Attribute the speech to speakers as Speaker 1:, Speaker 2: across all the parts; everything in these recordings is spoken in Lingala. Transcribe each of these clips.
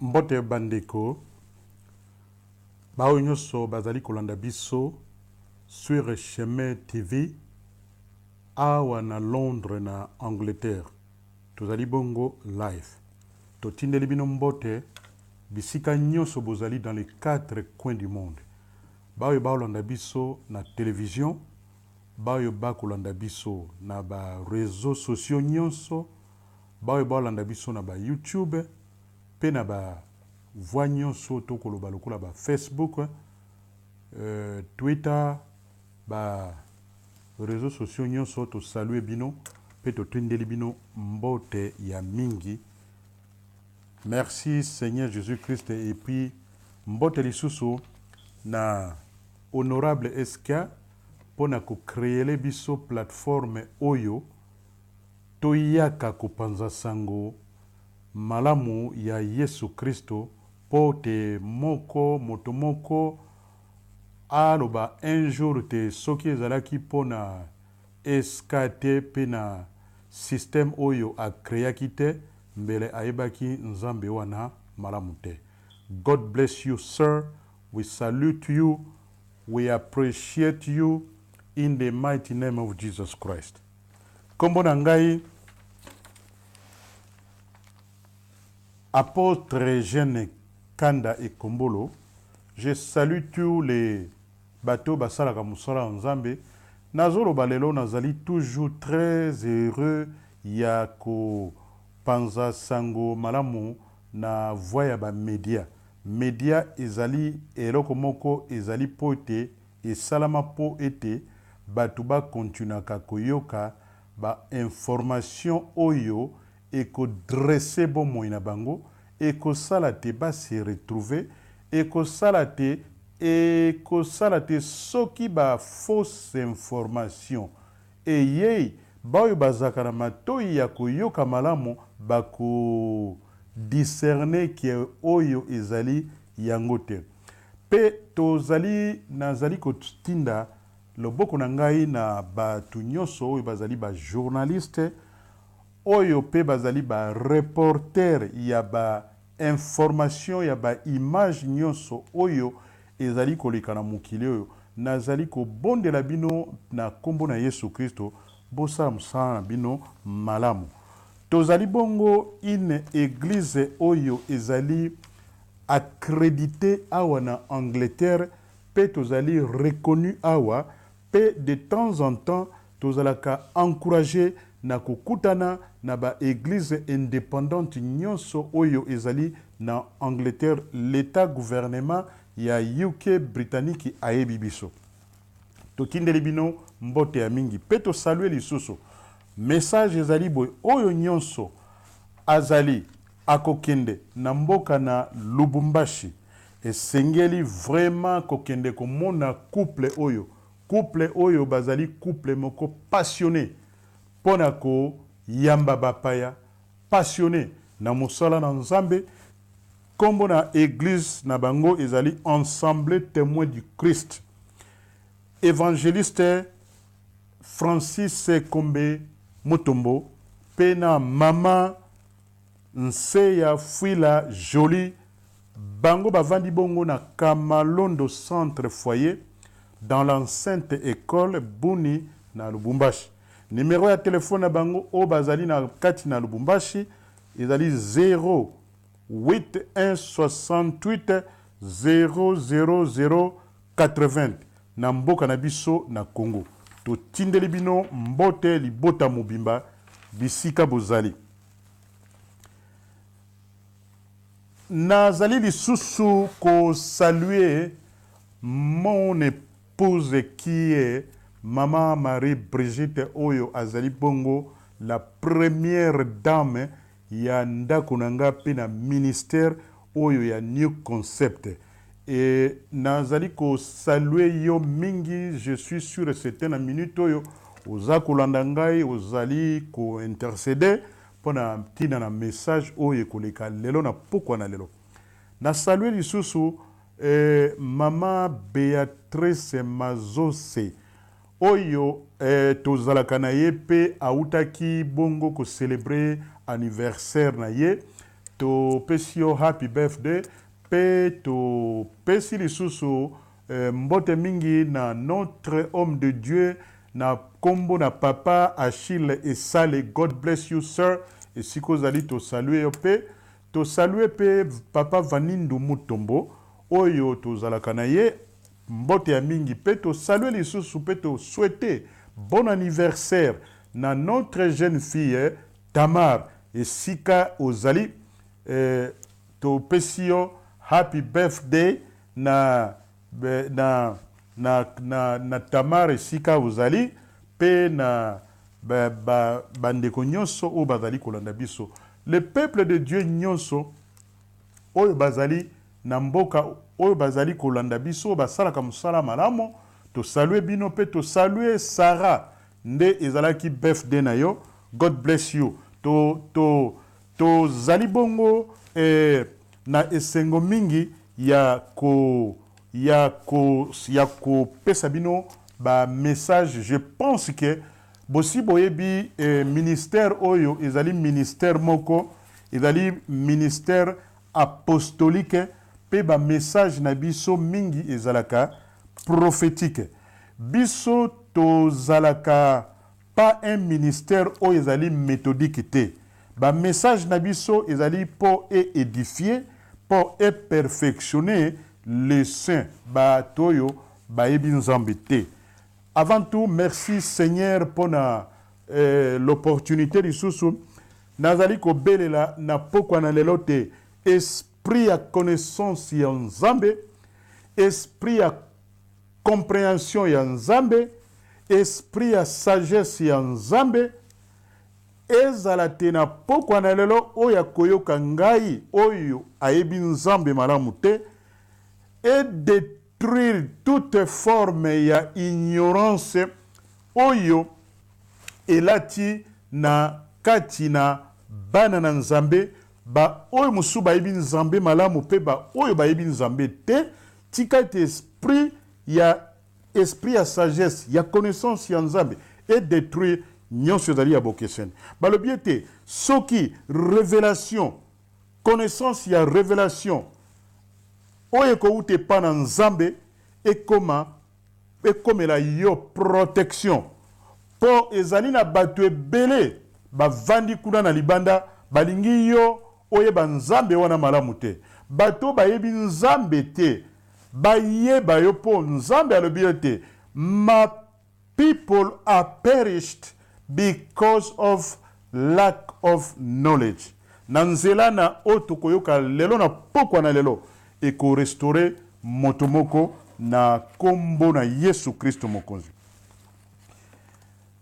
Speaker 1: Mbote bandeko bao nyonso bazali kolanda biso sur Chemin TV awa na Londres na Angleterre tozali bongo live totindeli bino mbote bisika nyonso bozali dans les 4 coins du monde bao baolanda biso na télévision bao bakolanda biso na ba réseaux sociaux nyonso bao baolanda biso na ba YouTube pe na ba voix nyonso tokoloba lokola ba Facebook Twitter ba réseaux sociaux nyonso to saluer bino pe to tindeli bino mbote ya mingi. Merci Seigneur Jésus-Christ et puis mbote lisusu na honorable SK pona ko créer le biso plateforme oyo toyaka kopanza sango malamu ya Yesu Kristo pote moko motomoko aloba un jour te soki ezalaki pona SKT pena système oyo a créaki te mbele ayebaki nzambe wana malamu te. God bless you, sir. We salute you. We appreciate you in the mighty name of Jesus Christ. Kombo na ngai Apôtre Jeune Kanda et Kombolo, je salue tous les bateaux basalaka musala nzambe. Nazolo balelo nazali toujours très heureux ya ko panza sango malamu na voya ba media. Media ezali eloko moko ezali pote et salama po ete batu ba kontinaka koyoka ba information oyo et ko dresser bon moina bango et ko salate ba se retrouver et ko salate soki ba fausse information et ye ba yo bazakana matoi ya koyoka malamu ba ko discerner ki oyo ezali yango te pe tozali nazali ko tinda loboko na ngai na batu nyonso oyo bazali ba journaliste oyo pe bazali ba reporter ya ba information ya ba image nyonso oyo ezali koleka na mokili oyo nazali ko bondela bino na kombo na Yesu Kristo bosala mosala na bino malamu. Tozali bongo une église oyo ezali accrédité awa na Angleterre pe tozali reconnu awa pe de temps en temps tozalaka encouragé na kokutana na ba église indépendante nyonso oyo ezali na Angleterre l'état gouvernement ya UK britannique ayebi biso. Tokindeli bino mbote ya mingi pe to saluer lisusu. Message ezali boy oyo nyonso azali akokende na mboka na Lubumbashi esengeli vraiment kokende komona couple oyo bazali couple moko passionné pona ko yamba bapaya passionné na mosala na nzambe kombo na église na bango ezali ensemble témoin du Christ évangéliste Francis Kombe Mutombo pena mama Nseya Fuila Jolie bango bavandi bongo na Kamalondo centre foyer dans l'enceinte école Buni na Lubumbashi. Numéro ya téléphone na bango o bazali na kati na Lubumbashi ezali 08168 00080 na mboka na biso na Congo. To tindeli bino mbote libota mobimba bisika bozali. Nazali lisusu ko saluer mon épouse qui est Maman Marie-Brigitte Oyo azali bongo la première dame ya ndako nanga pe na ministère Oyo ya New Concept. Et nazali ko saluer yo mingi, je suis sûr c'était na minute oyo oza kolanda ngai ozali ko intercéder pona tina na message oyo koleka lelo na pokwa na lelo. Na saluer lisusu Mama Beatrice Mazose oyo tozalaka na ye pe autaki bongo ko célébrer anniversaire na ye topesi yo happy birthday mpe topesi lisusu mbote mingi na notre homme de Dieu na kombo na papa Achille Esale. God bless you sir. Esika ozali tosalue yo mpe tosalue mpe papa Vanindu Mutombo oyo tozalaka na ye mbote ya mingi mpe tosalue lisusu mpe tosouhaite bon anniversaire na notre jeune fille Tamar. Esika ozali topesi yo happy birthday na Tamar esika ozali pe na bandeko nyonso o bazali kolanda biso. Le peuple de Dieu nyonso oyo bazali na mboka oyo bazali kolanda biso basalaka mosala malamu to salue bino pe to salue Sarah nde ezalaki birthday na yo. God bless you. To zali bongo na esengo mingi ya ko pesa bino ba message. Je pense que bosi boyebi ministère oyo ezali ministère moko ezali ministère apostolique pe ba message na biso mingi ezalaka prophétique. Biso to zalaka pas un ministère oyo ezali méthodique te. Ba message na biso ezali pour édifier, pour perfectionner les saints. Ba toyo ba yebi nzambe te. Avant tout, merci Seigneur pour l'opportunité lisusu nazali ko belela na pokwa na lelo te. Esprit à connaissance ya nzambe, esprit à compréhension ya nzambe, esprit à sagesse ya nzambe ezala te na pokwa na lelo oyo akoyoka ngai oyo ayebi nzambe malamu te et détruire toute forme ya ignorance oyo elati na kati na bana na nzambe ba oyo musu bayebi nzambe malamu pe ba oyo bayebi nzambe te. Tika te esprit ya sagesse ya connaissance ya nzambe et détruire nyonso ezali ya bokeseni. Balobi ete soki révélation connaissance ya révélation oyo ekouta epa na nzambe ekomela yo protection mpo ezali na bato ebele bavandi kuna na libanda balingi yo oyeba nzambe wana malamu te. Bato bayebi nzambe te bayeba yo mpo nzambe alobi ete my people are perished because of lack of knowledge. Na nzela na oyo tokoyoka lelo na pokwa na lelo ekorestore moto moko na kombo na Yesu Kristo mokonzi.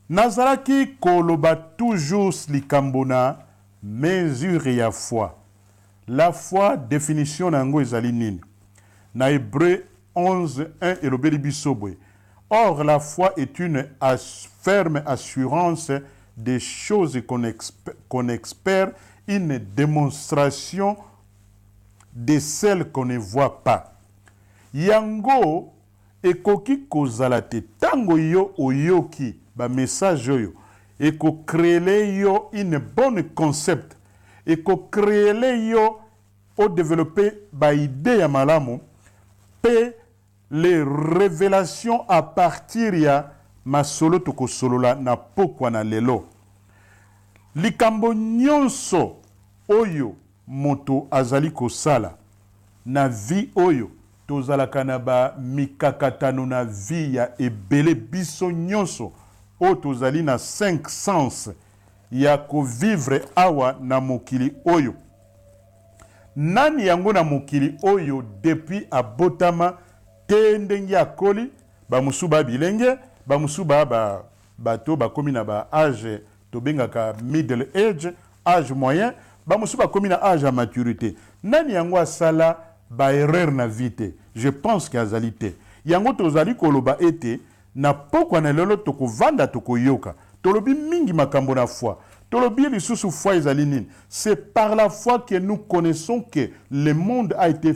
Speaker 1: Nazalaki koloba toujours likambo na mesure ya foi. La foi, définition na yango ezali nini? Na Hébreu 11:1 elobeli biso boye. Or, la foi est une ferme assurance des choses qu'on espère, une démonstration de celles qu'on ne voit pas. Yango ekoki kozala te tango yo oyoki ba message oyo eko créer yo une bonne concept eko créer yo o développer ba idée ya malamu pe les révélations à partir ya masolo tokosolola na pokwa na lelo. Likambo nyonso oyo moto azali kosala na vie oyo tozalaka na ba mikakatano na vie ya ebele biso nyonso oyo tozali na 5 sens ya kovivre awa na mokili oyo. Nani yango na mokili oyo depuis abotama te ndenge akoli bamusu ba bilenge bamusu bato bakomi na ba âge tobengaka middle age moyen bamusu bakomi na âge ya maturité. Nani yango asala ba erreur na vie? Je pense qu'azali te. Yango tozali koloba ete na pokwa na lelo tokovanda tokoyoka tolobi mingi makambo na foi. Tolobi lisusu foi ezali nini? C'est par la foi que nous connaissons que le monde a été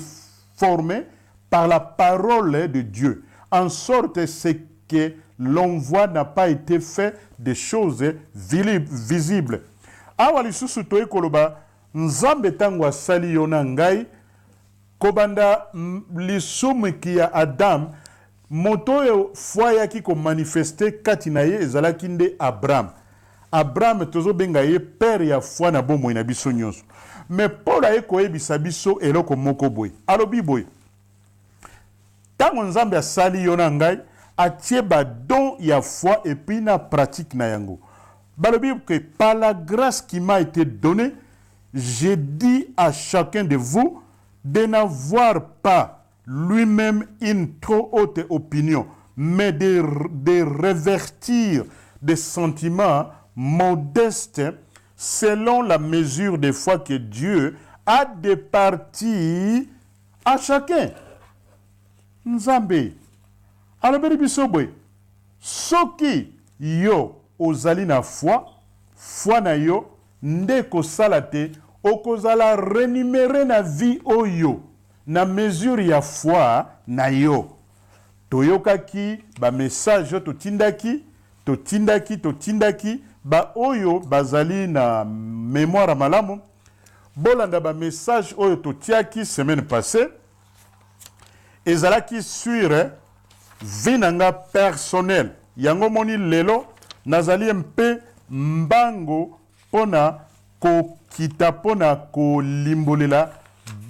Speaker 1: formé par la parole de Dieu, en sorte que ce que l'on voit n'a pas été fait de choses visibles. Awa lisusu toye koloba nzambe tango asali yo na ngai kobanda lisumu ki ya Adam moto oyo foi yaki komanifeste kati na ye ezalaki nde Abraham tozobenga ye père ya foi na bomoi na biso nyonso. Mais Paul aye koyebisa biso eloko moko boye alobi boye tango nzambe asali yo na ngai atie don ya foi et puis na pratique na yango. Balobi que par la grâce qui m'a été donnée, j'ai dit à chacun de vous de n'avoir pas lui-même une trop haute opinion, mais de revertir des sentiments modestes selon la mesure de foi que Dieu a départi à chacun. Nzambe. Alors, biso boy, soki yo ozali na foi na yo nde kosala te okozala renuméré na vie oyo na mesure ya foi na yo. Toyokaki ba message totindaki ba oyo bazali na mémoire malamu bolanda ba message oyo totiaki semaine passée ezalaki sur vie nanga personnel yango moni lelo nazali mpe mbango pona kokita pona kolimbolela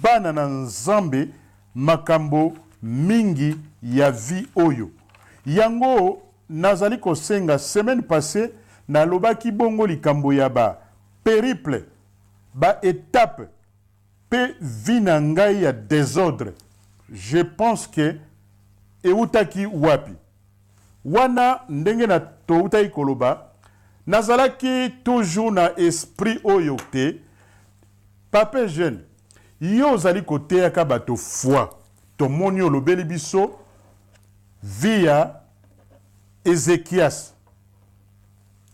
Speaker 1: bana na nzambe makambo mingi ya vie oyo yango nazali kosenga semaine passée nalobaki bongo likambo ya ba périple ba étape pe vie na ngai ya désordre. Je pense que eutaki wapi wana ndenge na toutaki koloba nazalaki toujours na esprit oyo te pape jeune yo ozali koteyaka bato foi tomoni olobeli biso via Ézéchias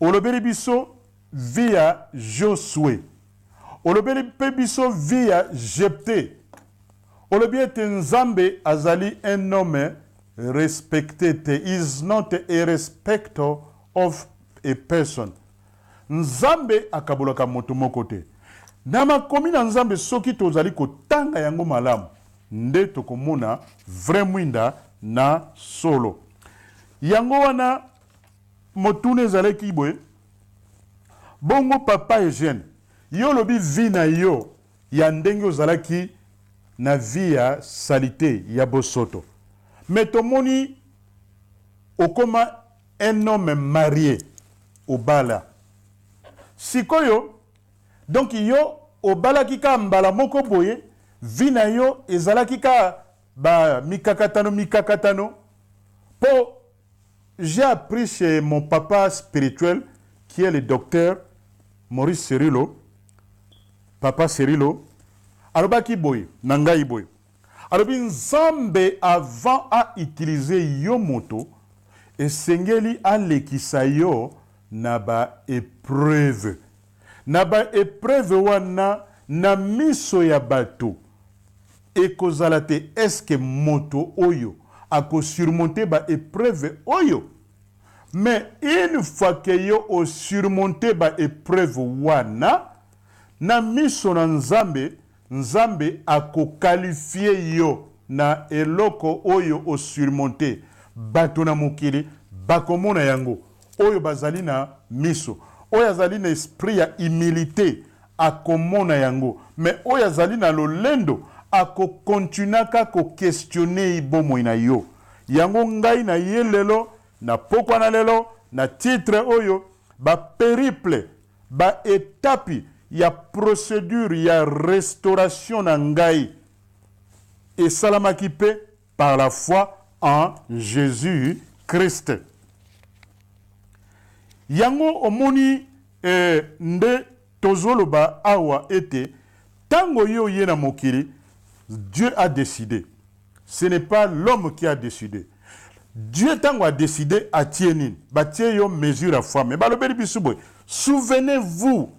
Speaker 1: olobeli biso via Josué olobeli pe biso via Jephthé olobi ete nzambe azali un homme respected is not a respecter of a person. Nzambe akabolaka moto moko te. Na makomi na nzambe soki tozali kotanga yango malamu nde tokomona vrai mwinda na solo. Yango wana motune ezalaki boye bongo papa Eugène yo lobi vi na yo ya ndenge ozalaki na vie ya salité ya bosoto. Mais tomoni okoma un homme marié au bala. Sikoyo donc yo obala kika mbala moko boye vina yo ezalaki ka ba mikakatano po j'ai appris chez mon papa spirituel qui est le docteur Maurice Cerullo papa Cerullo alobaki boye nangai boye alobi nzambe avant à utiliser yo moto esengeli alekisa yo na ba épreuve wana na miso ya bato ekozala te eske moto oyo ako surmonter ba épreuve oyo mais une fois que yo o surmonter ba épreuve wana na miso na nzambe ako qualifier yo na eloko oyo o surmonter bato na mokili bakomona yango oyo bazali na miso oyo azali na esprit ya humilité akomona yango mais oyo azali na lolendo ako continuaka ko questionner ibomoi na yo yango ngai na ye lelo na pokwa na lelo na titre oyo ba périple ba étape ya procédure ya restauration na ngai et salamaki pe par la foi en Jésus-Christ. Yango omoni nde tozoloba awa ete tango yo yena mokili Dieu a décidé. Ce n'est pas l'homme qui a décidé. Dieu tango a décidé à tienin. Ba tie yo mesure à foi. Mais balobeli bisuboy. Souvenez-vous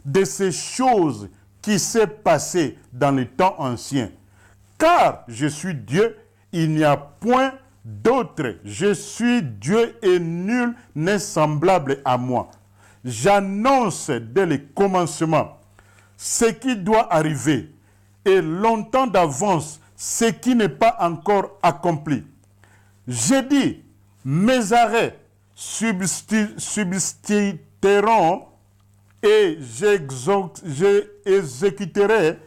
Speaker 1: de ces choses qui s'est passé dans les temps anciens. Car je suis Dieu, il n'y a point d'autre. Je suis Dieu et nul n'est semblable à moi. J'annonce dès le commencement ce qui doit arriver et longtemps d'avance ce qui n'est pas encore accompli. J'ai dit, mes arrêts subsisteront et j'exécuterai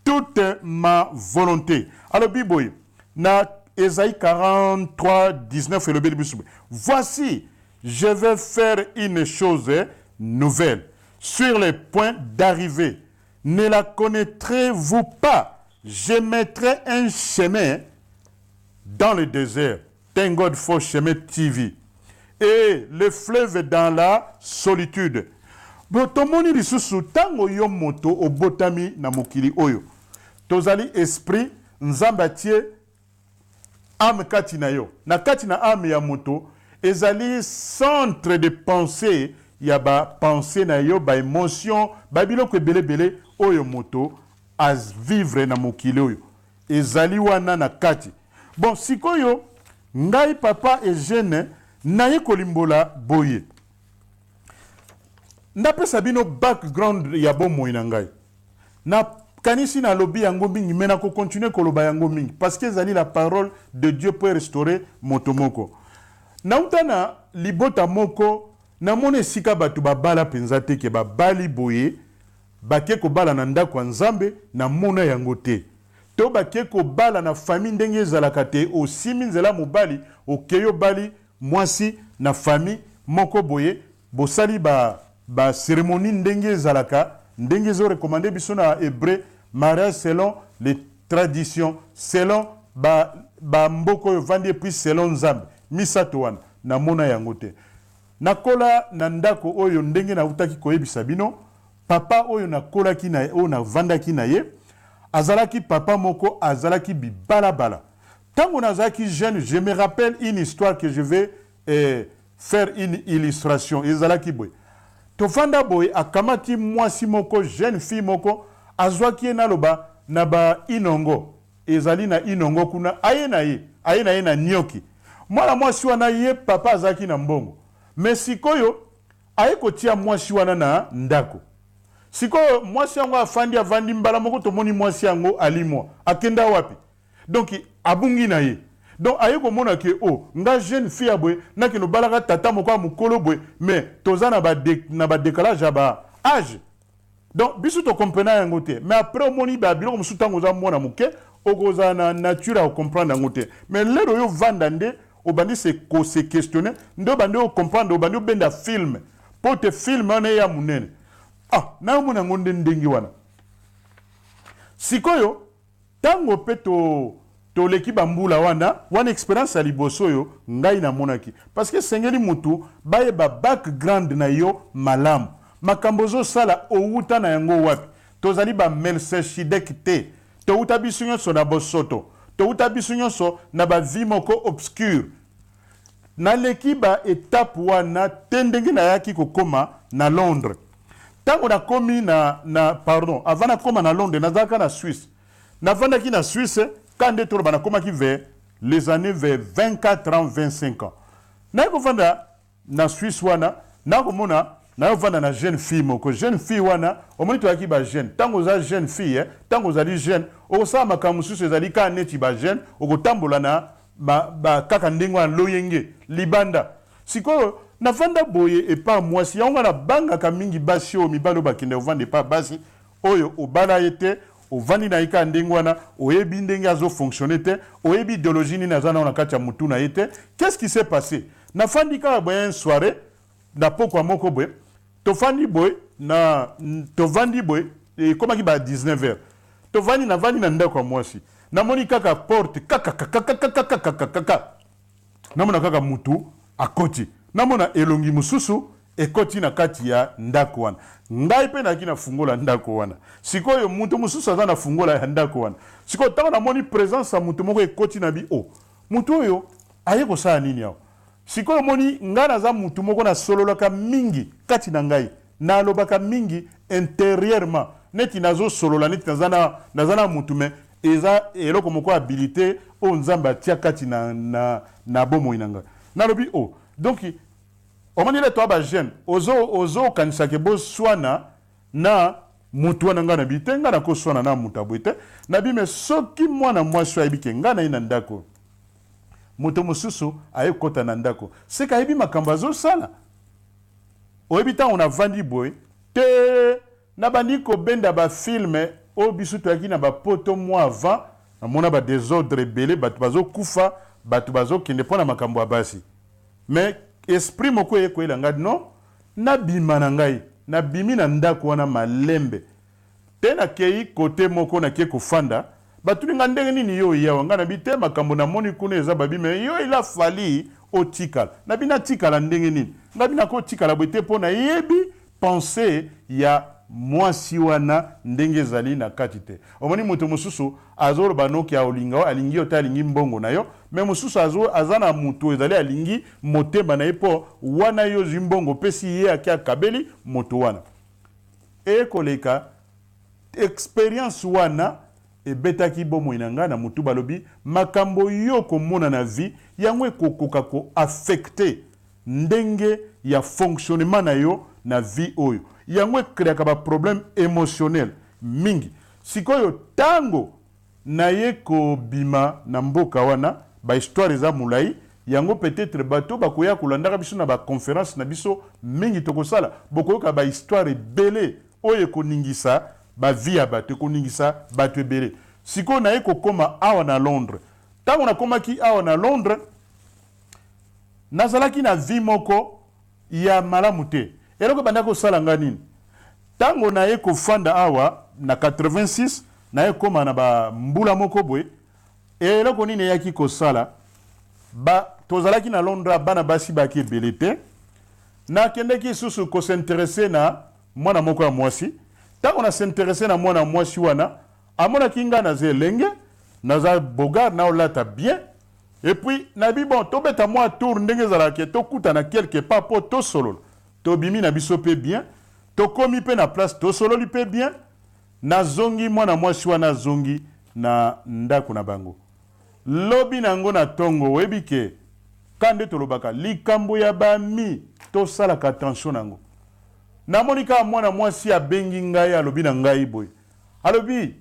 Speaker 1: toute ma volonté. Alors, Biboy, na Ésaïe 43, 19 et le Bible. Voici, je vais faire une chose nouvelle sur les points d'arrivée. Ne la connaîtrez-vous pas? Je mettrai un chemin dans le désert. Thank God for chemin TV. Et le fleuve dans la solitude. Botomoni lisusu tango yo moto obotami na mokili oyo. Tozali esprit nzamba tie âme kati na yo. Na kati na âme ya moto ezali centre de pensée ya ba pensée na yo ba émotion ba biloko ebele oyo moto as vivre na mokili oyo. Ezali wana na kati. Bon sikoyo ngai papa et jeune naye kolimbola boye. Napesa bino background ya bomo ina ngai. Na kanisi na lobi yango mingi mena ko continuer koloba yango mingi parce que ezali la parole de Dieu pour restaurer motomoko. Na utana libota moko na mone sika batu babala penza te ke babali boye bake ko bala na ndako nzambe na mona yango te. To bake ko bala na famille ndenge ezalaka te osimi nzela mobali okeyo bali mwasi na famille moko boye bosali ba cérémonie ndenge ezalaka ndenge zo recommandé biso na hébreu mariage selon les traditions selon ba mboko yo vandi puis selon nzambe misato wana na mona yango te nakola na ndako oyo ndenge na utaki koyebisa bino papa oyo nakolaki na oyo na vandaki na ye azalaki papa moko azalaki bibalabala tango nazalaki jeune je me rappelle une histoire que je vais faire une illustration ezalaki boy tofanda boy akamati mwasi moko jeune fille moko azwaki na loba na ba inongo ezali na inongo kuna aye na ye na nyoki mwana mwasi wana ye papa azaki na mbongo mais sikoyo aye kotia mwasi wana na ndako sikoyo mwasi yango avandi mbala moko tomoni mwasi yango alimwa akenda wapi donc abungi na ye donc aye komona ke nga jeune fille abwe na ke no balaka tata moko mukolo bwe mais toza na ba décalage ba âge donc biso to comprendre yango te mais après omoni ba biloko musu tango za mona muke okoza na nature à comprendre yango te mais lero yo vanda nde obandi se questionner ndo bandi o comprendre obandi o benda film pour te film na ya munene na mona ngonde ndengi wana sikoyo tango peto toleki bambula wana expérience ya liboso yo ngai na monaki parce que sengeli mutu baye ba background na yo malamu makambo zo sala outa na yango wapi tozali ba Melchizedek te touta biso nyonso na bosoto touta biso nyonso na ba vie moko obscure na leki ba étape wana tendenge na yaki kokoma na Londres tango na komi pardon avant na koma na Londres nazaka na Suisse navandaki na Suisse quand de tour bana komaki vers les années vers 24 ans 25 ans na ko vanda na Suisse wana na ko mona na vanda na jeune fille moko jeune fille wana o moni to yaki ba jeune tango za jeune fille tango za li jeune o sa makamu susu ezali ka neti ba jeune o ko tambola na ba kaka ndengwa loyenge libanda siko na vanda boye et pas moi si on na banga ka mingi basi o mibalo bakinde o vande pas basi oyo o bala yete o vandi na ika ndengwana oyebi ndenge azo fonctionner te oyebi idéologie ni nazana na kati ya mutu na yete qu'est-ce qui s'est passé na fandi ka boye soirée na poko moko boye to fandi boye na to vandi boye et comme ki ba 19h to vandi na ndako mwasi na moni kaka porte kaka na mona kaka mutu akoti na mona elongi mususu ekoti na kati ya ndako wana ngai pe na kina fungola ndako wana sikoyo mutu mususu aza na fungola ya ndako wana sikoyo tango na moni présence ya mutu moko ekoti na bi mutu oyo aye kosala nini yao sikoyo moni nga naza mutu moko na sololaka mingi kati na ngai na alobaka mingi intérieurement neti nazo solola neti naza na mutu me eza eloko moko habilité o nzamba tia kati na bomoi na ngai nalobi donc omoni le toba jeune ozo kanisake bo swana na mutu wana nga na bi te nga na koswana na mutu abwe te na bi me soki mwana mwasi ayebi ke nga na ye na ndako mutu mosusu aye kota na ndako seka ayebi makambo azosala oyebi ntango navandi boye te na bandi kobenda bafilme oyo biso toyaki na bapoto mwa avant namona badésordre ebele bato bazokufa bato bazokende mpo na makambo ya basi mais esprit moko eye koyela ngai non nabima na ngai nabimi na ndako wana malembe te nakei kote moko nakei kofanda batuli nga ndenge nini yo yawa nga nabi te makambo namoni kuna eza babime yo ila fali otikala nabi natikala ndenge nini ngabi nakotikala boye te mpo nayebi pensée ya mwasi wana ndenge ezali na kati te omoni moto mosusu azoloba noki aolinga alingi yo te alingi mbongo na yo me mosusu aza na moto ezali alingi motema na ye mpo wana yo zwi mbongo pesi ye ake akabeli moto wana ekoleka experience wana ebetaki bomoi na ngai na motu balobi makambo yo komona na vie yango ekokoka koaffecte ndenge ya fonctionnement na yo na vie oyo yango ekreaka baproblème émotionnel mingi sikoyo tango na ye kobima na mboka wana bahistoire eza molai yango peut-être bato bakoya kolandaka biso na baconférence na biso mingi tokosala bokoyoka bahistoire ebele oyo ekoningisa bavie ya bato ekoningisa bato ebele sikoyo na ye kokóma awa na Londres ntango nakomaki awa na Londres nazalaki na vie moko ya malamu te eloko banda kosala nga nini ntango na ye kofanda awa na 86 na ye koma na bambula moko boye eloko nini eyaki kosala tozalaki na Londres bana basi baki ebele te nakendeki susu kosinteresse na mwana moko ya mwasi ntango nasinteresse na mwana mwasi wana amonaki nga naza elenge naza bogar naolata bien et puis nabi bon tobeta mwa tour ndenge ezalaka tokutana quelque part mpo tosolola tobimi na biso mpe bien tokomi mpe na place tosololi mpe bien nazongi mwana mwasi wana azongi na ndako na bango lobi nango na ntongo oyebi ke kande tolobaka likambo ya bami tosalaka attention nango namoni kaka mwana mwasi abengi ngai alobi na ngai boye alobi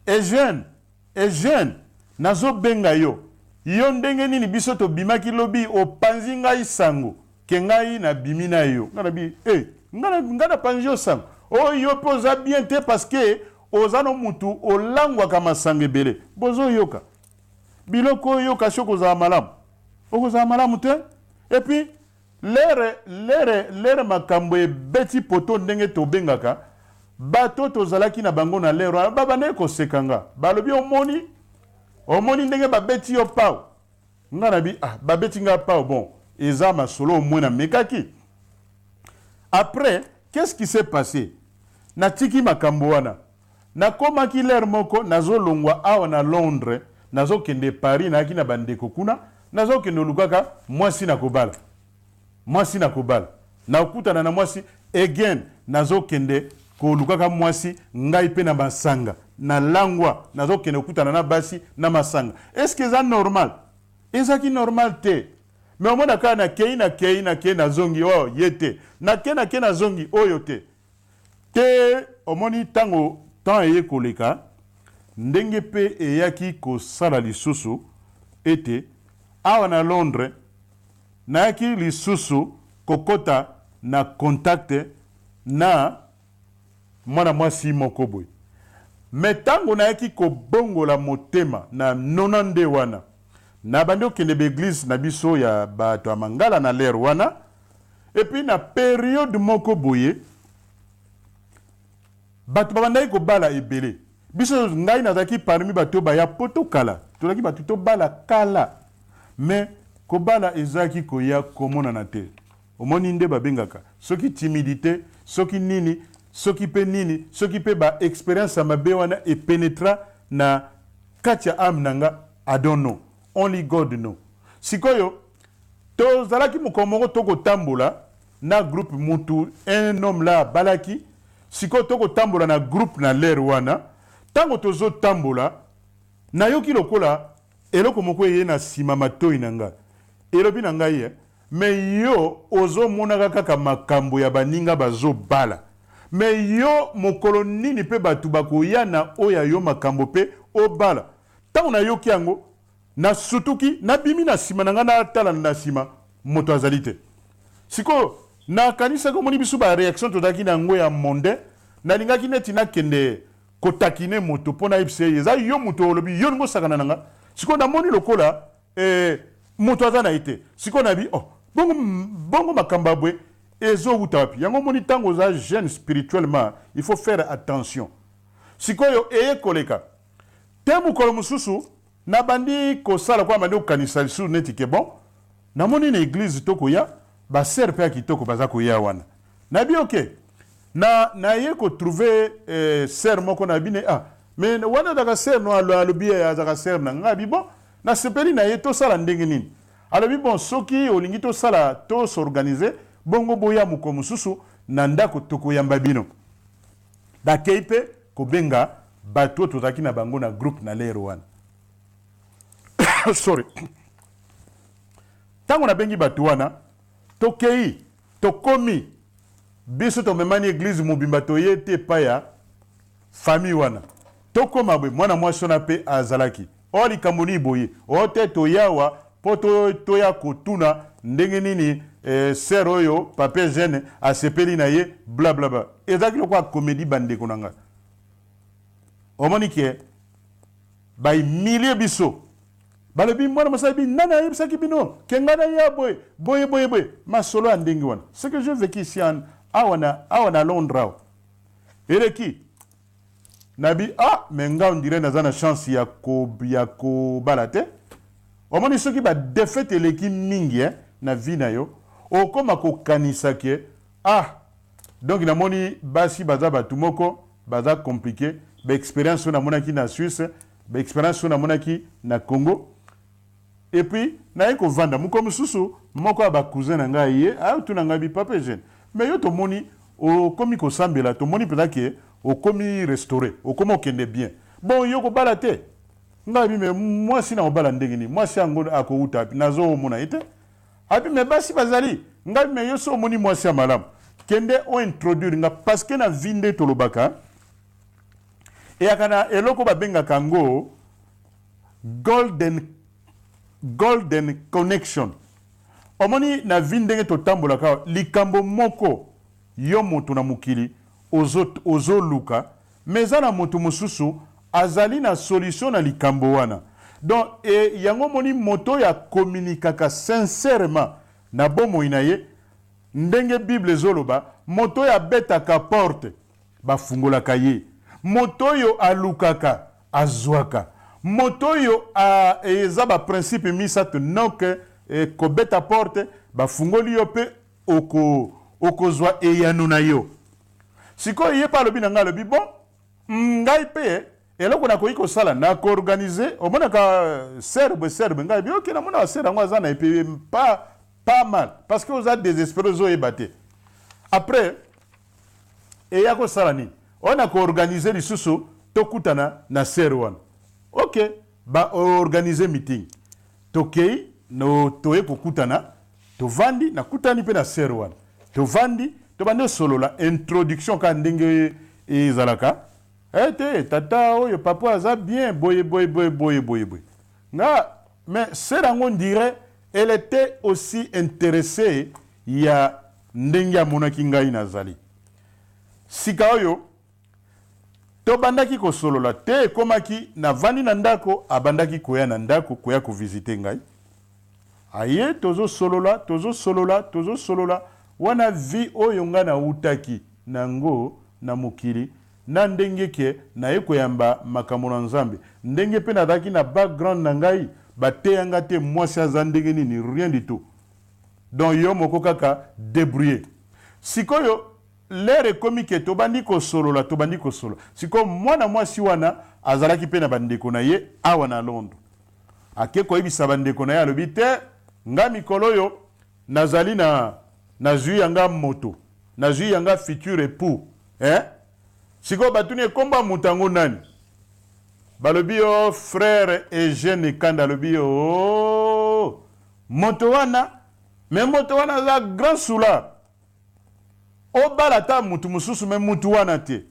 Speaker 1: Eugène nazobenga yo ndenge nini biso tobimaki lobi opanzi ngai sango ke ngai na bimi na yo nga nabi nga na panzi yo sango yo mpe oza bien te parce que oza no mutu olangwaka masango ebele bozoyoka biloko oyoka soki okozala malamu okozala malamu te epuis lere makambo ebeti poto ndenge tobengaka bato tozalaki na bango na lere wana babandeki koseka nga balobi omoni ndenge babeti yo pao nga nabi babeti nga pao bon eza masolo omwe na mekaki après qu'est-ce qui s'est passé natiki makambo wana nakomaki lere moko nazolongwa awa na Londres nazokende Paris nayaki na bandeko kuna nazokende olukaka mwasi na kobala nakutana na mwasi again nazokende kolukaka mwasi ngai pe na masanga na langwa nazokende okutana na basi na masanga est-ce que eza normal ezaki normal te mais omona kaka nakei nazongi ye te nakei nazongi oyo te omoni tango temps eye koleka ndenge pe eyaki kosala lisusu ete awa na Londres nayaki lisusu kokota na contact na mwana mwasi moko boye me tango nayaki kobongola motema na 90 wana na bandi okende beglise na biso ya bato ya mangala na lere wana epuis na periode moko boye bato babandaki kobala ebele biso ngai nazalaki parmi bato baya po tokala tozalaki bato tobala kala me kobala ezalaki koya komonana te omoni nde babengaka soki timidité soki nini soki pe ba expérience ya mabe wana epenetra na kati ya ame nanga I don't know only God know sikoyo tozalaki mokomoko tokotambola na groupe mutu un homme la balaki sikoyo tokotambola na groupe na lere wana tango tozotambola nayoki lokola eloko moko eye na sima matoi na nga elobi na ngai me yo ozomonaka kaka makambo ya baninga bazobala mais yo mokolo nini pe batu bakoya na oya yo makambo pe obala tango na yoki yango na sutuki na bimi na sima na nga na tala na sima moto azali te siko na kanisa ko moni bisu ba réaction totaki na ngo ya monde na lingaki neti na kende kotakine moto pona ipse eza yo moto olobi yo ngo sakana nanga siko na moni lokola moto azana ite siko na bi oh bongo makamba bwe ezo utapi yango moni tango za jeune spirituellement il faut faire attention siko yo koleka temu kolo mususu na bandi ko sala kwa mandi kanisa su neti ke bon na moni na église toko ya ba ser pe kitoko baza ko ya wana na bi okay na ye ko trouver ser moko na bine mais wana daga ser no alobi ya daga ser na ngabi bon na sepeli na ye to sala ndenge nini alobi bon soki olingi to sala to s'organiser bongo boya muko mususu na ndako toko yamba bino da keipe ko benga bato tozaki na bango na groupe na lero wana sorry tango na bengi bato wana tokei tokomi biso tomemani église mobimba toyete paya famille wana tokoma bwe mwana mwasi na pe azalaki o likambo ni boye o te toyawa po toya kotuna ndenge nini ser oyo pape jeune asepeli na ye blablabla ezaki lokwa comédie bandeko na nga omoni ke bay milliers biso balobi mwana masabi nana yebisaki bino kengana ya boye masolo ya ndenge wana ce que je vécu ici awana Londres eleki nabi mais nga on dirait naza na chance ya ko balate omoni soki ba défaite eleki mingi na vie na yo okoma ko kanisa ke donc na moni basi baza batu moko baza compliqué ba expérience na monaki na Suisse ba expérience na monaki na Congo et puis na yeko vanda muko mususu moko ba cousin na ngai ye tu na ngabi papa jeune mais yo to moni o komi ko sambela to moni peut-être que o komi restaurer o komo kende bien bon yo ko balate ngabi mais moi si na obala ndenge ni moi si ango ako uta nazo mona ite abi mais basi bazali ngabi mais yo so moni moi si amalam kende o introduire nga parce que na vinde to lobaka et akana eloko ba benga kango golden connection omoni na vinde to tambola ka likambo moko yo moto na mukili ozo luka mais ana moto mususu azali na solution na likambo wana donc yango moni moto ya communiquaka sincèrement na bomo inaye ndenge bible zoloba moto ya betaka porte bafungolaka ye moto yo alukaka azwaka moto yo eza ba principe misato donc ko beta porte bafungoli yo pe okozwa eyano na yo sikoyo ye pa lobi na nga lobi bon ngai pe eloko na koyi kosala na koorganize omonaka serbe ngai bi ok na mona ser yango aza na epe pas mal parce que oza désespéré ozoyeba te après eya kosala nini on a koorganize lisusu tokutana na ser wana ok baorganize meeting tokei no toye kokutana tovandi nakutani mpe na ser wana tovandi tobande solola introduction ka ndenge ezalaka te tata oyo papa aza bien boye nga mais ser yango on dirait elle était aussi intéressée ya ndenge amonaki ngai nazali sika oyo tobandaki kosolola te ekomaki na vandi na ndako abandaki koya na ndako koya kovisite ngai aye tozosolola wana vi oyo nga na utaki nango na mokili na ndenge ke na ye koyamba makambo na nzambe ndenge pe nazalaki na background na ngai bateyanga te mwasi aza ndenge nini rien du tout donc yo moko kaka débrouiller sikoyo lere ekomi ke tobandi kosolola sikoyo mwana mwasi wana azalaki pe na bandeko na ye awa na Londres ake koyebisa bandeko na ye alobi te nga mikolo oyo nazali nazwi yanga moto nazwi yanga futur époux sikoyo batuni ekomba moto yango nani balobi yo frère Eugène Kanda alobi yo moto wana mais moto wana aza grand soulard obala ta mutu mususu me mutu wana te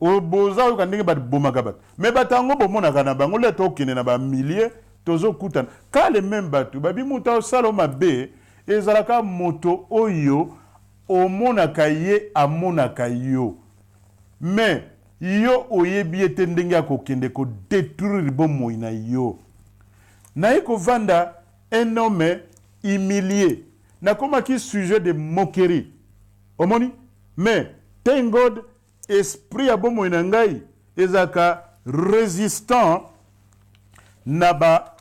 Speaker 1: oboza oyo kandenge bat bomaka bat me batango bomona kana bango le to kine na ba milliers tozo kutana kale même batu babi muta osalo mabe ezalaka moto oyo omonaka ye amonaka yo mais yo oyebi ete ndenge akokende ko détruire bomoi na yo naye kovanda un homme humilié nakomaki sujet de moquerie omoni mais thank God esprit ya bomoi na ngai ezaka résistant na ba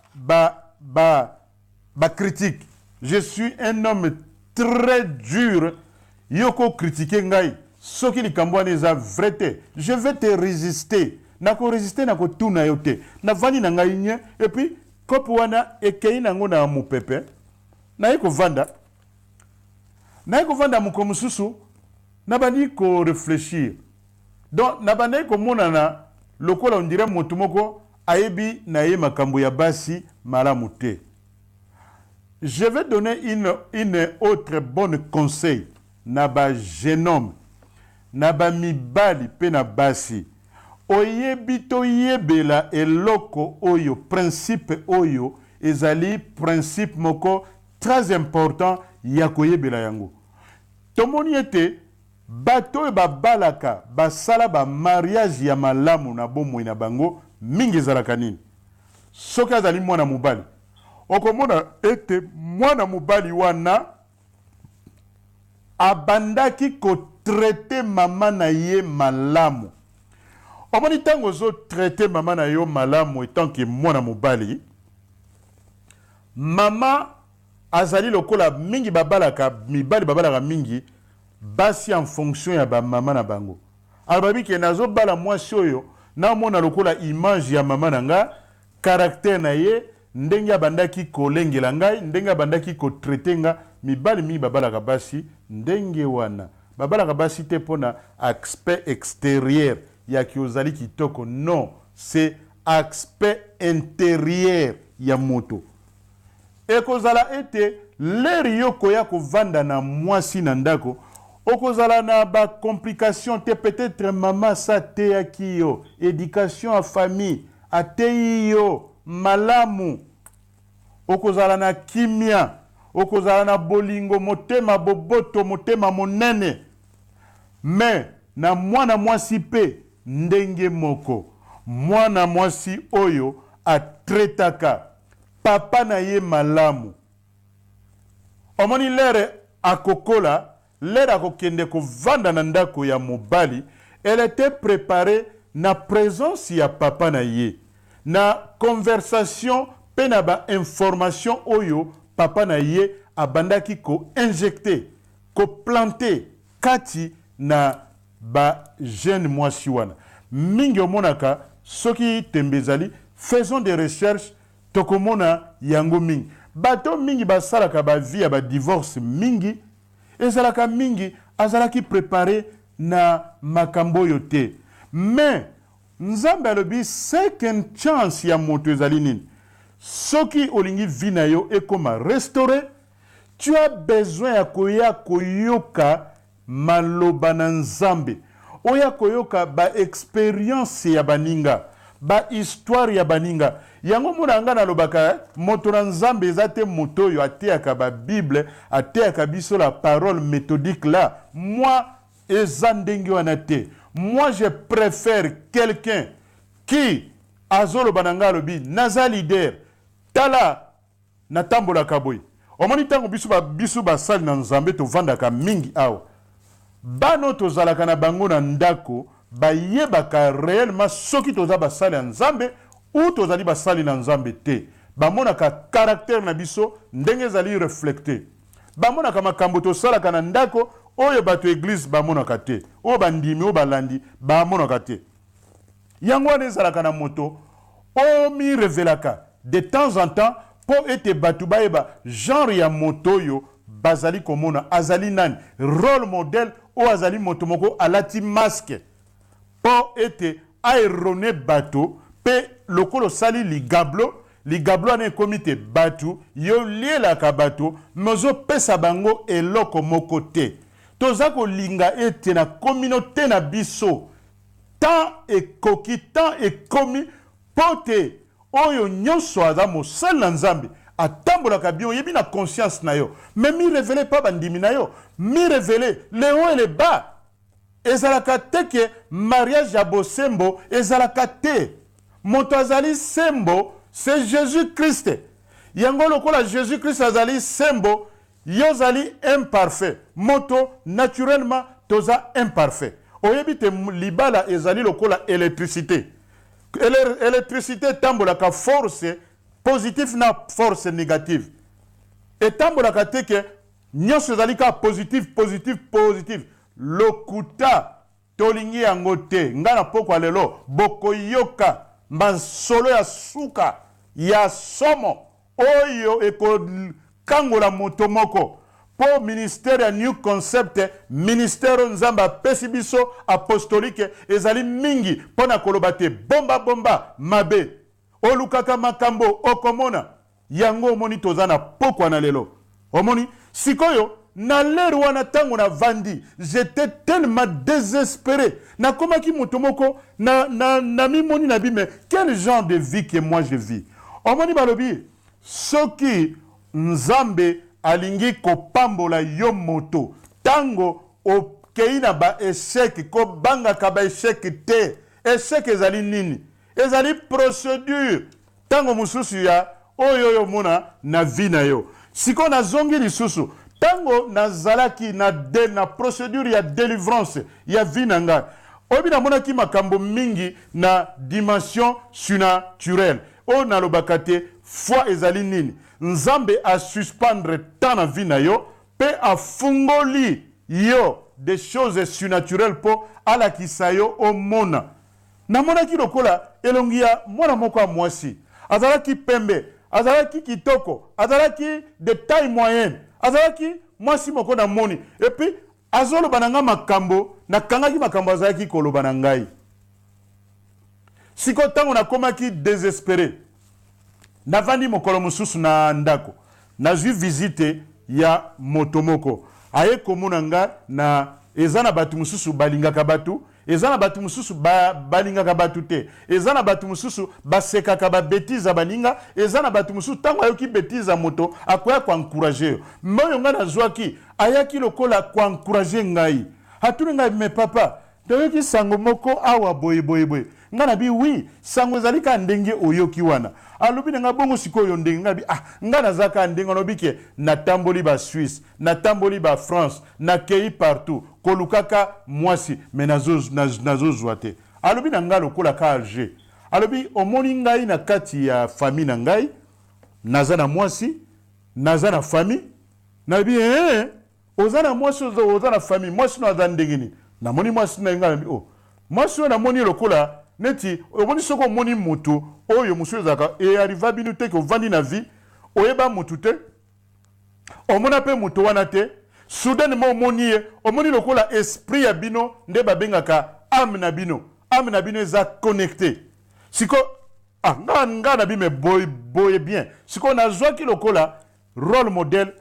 Speaker 1: critique. Je suis un homme très dur. Yoko critiquer ngai. Soki likambo eza vrai te. Je vais te résister. Nako résister nako tuna yote. Na vani na ngai nye et puis kopo wana ekei nango na mupepe. Na yeko vanda. Na yeko vanda mukomususu. Na bani ko réfléchir. Donc na bani ko monana lokola on dirait motumoko ayebi na ye makambo ya basi malamu te. Je vais donner une autre bonne conseil. Naba jeune homme, naba mibali pe na basi. Oyebi to yebela eloko oyo, principe oyo, ezali principe moko très important ya koyebela yango. Tomoni ete bato e babalaka basala ba mariage ya malamu na bomoi na bango mingi zalaka nini. Soki azali mwana mobali okomona ete mwana mobali wana abandaki ko traiter mama na ye malamu. Omoni tango zo traiter mama na yo malamu etant que mwana mobali mama azali lokola mingi babalaka mibali babalaka mingi basi en fonction ya ba mama na bango. Albabi ke nazo bala mwasi oyo na mona lokola image ya mama na nga caractère na ye ndenge abandaki kolengela ngai ndenge abandaki ko traiter nga mibali mi babalaka basi ndenge wana babalaka basi te pona aspect extérieur ya kiozali kitoko non c'est aspect intérieur ya moto ekozala ete leri yoko ya kovanda na mwasi na ndako okozala na ba complication te peut-être mama sa te akiyo éducation à famille ateyo malamu okozala na kimia okozala na bolingo motema boboto motema monene mais na mwana mwasi pe ndenge moko mwana mwasi oyo atretaka papa na ye malamu omoni lere akokola lere akokende kovanda na ndako ya mobali elle était préparée na présence ya papa na ye na conversation pe na ba information oyo papa na ye abandaki ko injecter ko planter kati na ba jeune mwasi wana mingi omonaka soki tembezali faisons des recherches tokomona yango mingi bato mingi basalaka ba vie ya ba divorce mingi ezalaka mingi azalaki préparé na makambo yote mais nzambe alobi second chance ya moto ezali nini soki olingi vie na yo ekoma restaurer tu as besoin ya koya koyoka maloba na nzambe oya koyoka ba expérience ya baninga ba histoire ya baninga yango mona nga nalobaka moto na nzambe eza te moto oyo ateyaka ba bible ateyaka biso la parole méthodique là moi eza ndenge wana te moi je préfère quelqu'un qui azoloba na nga alobi naza leader tala natambolaka boye omoni ntango biso basali na nzambe tovandaka mingi awa bano tozalaka na bango na ndako bayebaka réellement soki toza basali ya nzambe ou tozali basali na nzambe te bamonaka caractère na biso ndenge ezali reflecté bamonaka makambo tosalaka na ndako oyo bato église bamonaka te oyo bandimi oyo balandi bamonaka te yango wana ezalaka na moto omi revelaka de temps en temps po ete bato bayeba genre ya moto oyo bazali komona azali nani rôle modèle oyo azali moto moko alati masque po ete aerone bato pe lokolo sali ligablo ane ekomi te bato yo lielaka bato mais ozopesa bango eloko moko te toza kolinga ete na communauté na biso tant ekoki tant ekomi pote oyo nyonso aza mosali na nzambe atambolaka bien oyebi na conscience na yo mais mi révélé pas bandimi na yo mi révélé le haut et le bas ezalaka te ke mariage ya bosembo ezalaka te moto azali sembo c'est Jésus-Christ yango lokola Jésus-Christ azali sembo yo zali imparfait moto naturellement toza imparfait oyebi te libala ezali lokola électricité électricité tambolaka force positive na force négative etambolaka te ke nyonso ezali ka positive lokuta tolingi yango te nga na pokwa lelo bokoyoka masolo ya suka ya somo oyo ekokangola moto moko po ministère ya new concept ministère nzamba apesi biso apostolique ezali mingi mpona koloba te bomba mabe olukaka makambo okomona yango omoni toza na pokwa na lelo omoni sikoyo na lere wana ntango na vandi j'étais tellement désespéré nakomaki moto moko na mimoni na bime quel genre de vie que moi je vis omoni balobi soki nzambe alingi kopambola yo moto tango okei na ba échec kobangaka ba échec te échec ezali nini ezali procédure tango mosusu ya oyo mona na vie na yo siko nazongi lisusu tango nazalaki na procédure ya délivrance ya vie na ngai oyebi namonaki makambo mingi na dimension surnaturelle oyo nalobaka te foi ezali nini nzambe asuspendre temps na vie na yo mpe afungoli yo des choses surnaturelles mpo alakisa yo omona namonaki lokola elongi ya mwana moko ya mwasi azalaki pembe azalaki kitoko azalaki de taille moyenne azalaki mwasi moko na moni epuis azoloba na nga makambo nakangaki makambo azalaki koloba na ngai siko ntango nakomaki désespéré navandi mokolo mosusu na ndako nazwi visite ya moto moko aye komona nga na eza na bato mosusu balingaka bato eza na bato mosusu balingaka bato te eza na bato mosusu basekaka babetiza baninga eza na bato mosusu ntango ayoki betiza moto akoya koencourage yo moyo ngai nazwaki ayaki lokola koencourage ngai atuni ngai me papa toyoki sango moko awa boye nga na bi oui sango ezali ka ndenge oyoki wana alobi na nga bongo sikoyo ndenge nga bi nga nazaka ndenge alobi ke natamboli ba Suisse natamboli ba France nakei partout kolukaka mwasi me nazozwa te alobi na nga lokola ka Alger alobi omoni ngai na kati ya famille na ngai naza na mwasi naza na famille nabi oza na mwasi oza na famille mwasi no aza ndenge nini namoni mwasi na nga mwasi na moni lokola neti omoni soko omoni moto oyo mosu ezaka arriva bino te ke ovandi na vie oyeba motu te omona mpe moto wana te soudainement omoni ye omoni lokola esprit ya bino nde babengaka ame na bino eza connecté siko nga na bino boye bien siko nazwaki lokola rôle modèle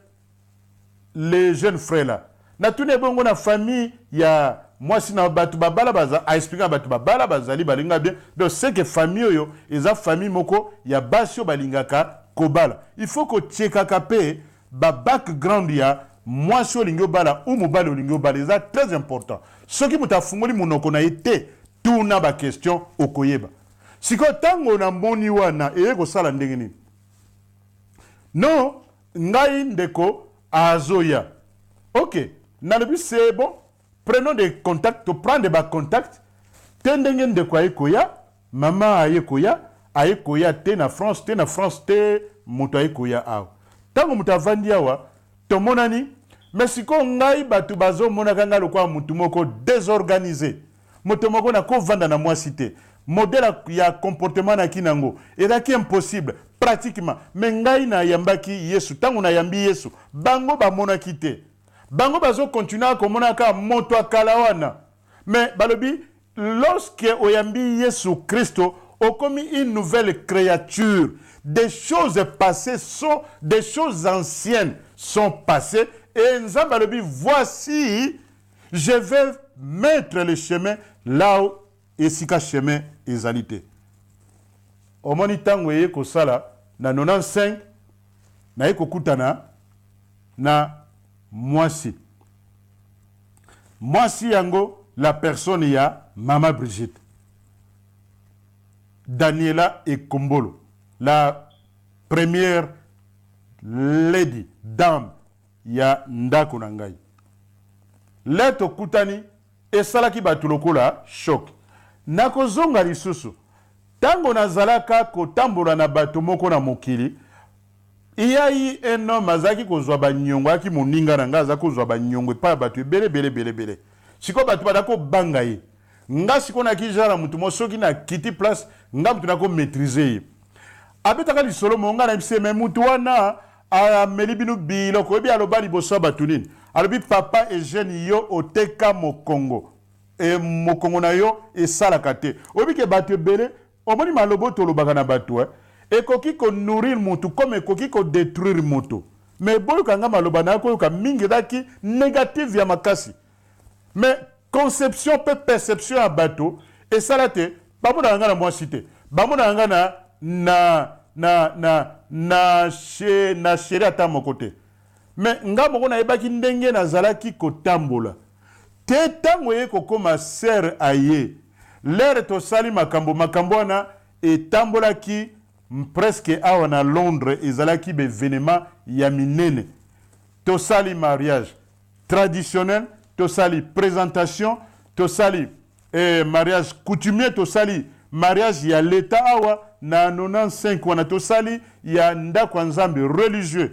Speaker 1: les jeunes frères là natuni ebongo na famille ya mwasi na bato babala baza aexpliquer bato babala bazali balinga bien donc c'est que famille oyo eza famille moko ya basi balingaka kobala il faut ko tiekaka pe ba background ya mwasi olingi obala ou mobali olingi obala eza très important soki moto afungoli monoko na ye te tuna ba question okoyeba siko tango na mboni wana eye kosala ndenge nini non ngai ndeko azoya ok nalobi c'est bon prenons des contacts, to prendre des contacts. Tendenge ndeko ayekoya, mama ayekoya te na France, te moto ayekoya awa. Tango moto avandi awa, tomonani, mais siko ngai batu bazo monaka nga lokwa mutu moko désorganisé. Moto moko na ko vanda na mwasi te. Modèle ya comportement na kinango, ezaki impossible pratiquement. Mais ngai na yambaki Yesu, tango na yambi Yesu, bango ba monaki te. Bango bazo continuer komonaka moto akalawana mais balobi lorsque oyambi Yesu Christo o commis une nouvelle créature des choses passées des choses anciennes sont passées et nzamba balobi voici Je vais mettre le chemin là où esika chemin ezalité. Au moni tango ye ko sala na 95 na ekokutana na mwasi. Mwasi yango la personne ya Mama Brigitte. Daniela Ekombolo, la première lady, dame ya ndako na ngai. Leto kutani esalaki bato lokola choc. Nakozonga lisusu. Tango nazalaka kotambola na bato moko na mokili, iyayi un homme azaki kozwa banyongo aki moninga na nga azaki kozwa banyongo pa bato bele. Siko bato badako banga ye. Nga siko na kijara mutu mosoki na kiti place nga mutu nako maîtriser ye. Abetaka lisolo monga na bise me mutu wana a melibinu biloko ebi aloba liboso bato nini. Alobi papa Eugène yo oteka mokongo. E mokongo na yo esalaka te. Obi ke bato bele omoni malobo tolobaka na bato ekoki ko nourrir mutu comme ekoki ko détruire mutu. Mais boyo kanga maloba na ko yoka mingi daki négative ya makasi. Mais conception pe perception à bateau et ça là te bamona nga na moi cité bamona nga na chéri ata mon côté mais nga moko na ebaki ndenge na zalaki kotambola te tango ye kokoma ser aye l'air to sali makambo wana etambola ki presque awa na Londres ezalaki be événement ya minene to sali mariage traditionnel tosali présentation, tosali mariage coutumier, tosali mariage ya l'état awa na 95 wana tosali ya ndako nzambe religieux.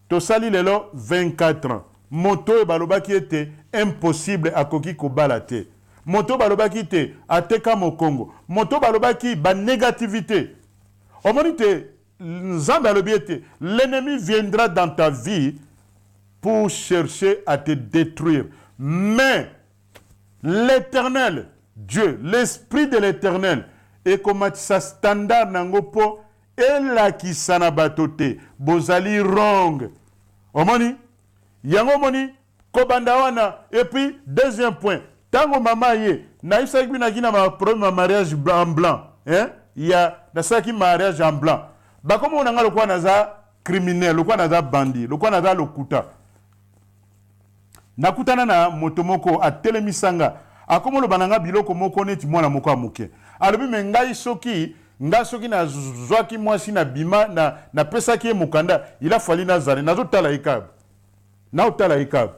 Speaker 1: Tosali lelo 24 ans. Moto balobaki ete impossible akoki kobala te. Moto balobaki te ateka mokongo. Moto balobaki ba négativité. Omonite nzambe alobi ete l'ennemi viendra dans ta vie pour chercher à te détruire. Mais l'Éternel, Dieu, l'Esprit de l'Éternel, et comme sa standard nangopo, et la qui sanabatote, bozali wrong. Omoni, yango moni, kobandawana, et puis, deuxième point, tango mama ye, na isa na kina ma premier mariage en blanc, hein, il y a, na saki mariage en blanc. Ba comme on a le quoi naza criminel, le quoi naza bandit, le quoi naza lokuta. Nakutana na motomoko a telemisanga akomo lo bananga biloko moko neti mwana moko amuke alobi me ngai soki na zwaki mwasi na bima na pesa ki mukanda ila fali na zare nazo tala ikab na utala ikab